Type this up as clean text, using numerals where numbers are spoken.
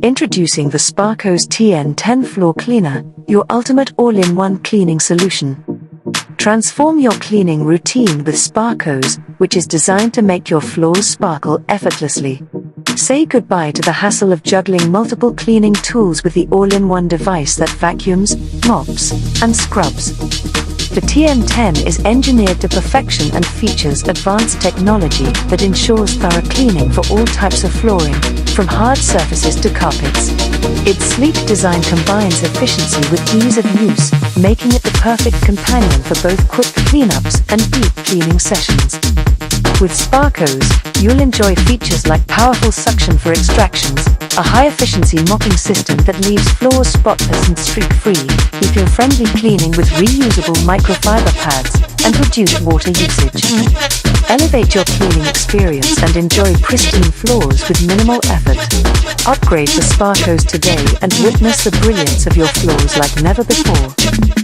Introducing the Sparkoz TN10 Floor Cleaner, your ultimate all-in-one cleaning solution. Transform your cleaning routine with Sparkoz, which is designed to make your floors sparkle effortlessly. Say goodbye to the hassle of juggling multiple cleaning tools with the all-in-one device that vacuums, mops, and scrubs. The TN10 is engineered to perfection and features advanced technology that ensures thorough cleaning for all types of flooring, from hard surfaces to carpets. Its sleek design combines efficiency with ease of use, making it the perfect companion for both quick cleanups and deep cleaning sessions. With Sparkoz, you'll enjoy features like powerful suction for extractions, a high-efficiency mopping system that leaves floors spotless and streak-free, eco-friendly cleaning with reusable microfiber pads, and reduced water usage. Elevate your cleaning experience and enjoy pristine floors with minimal effort. Upgrade to Sparkoz today and witness the brilliance of your floors like never before.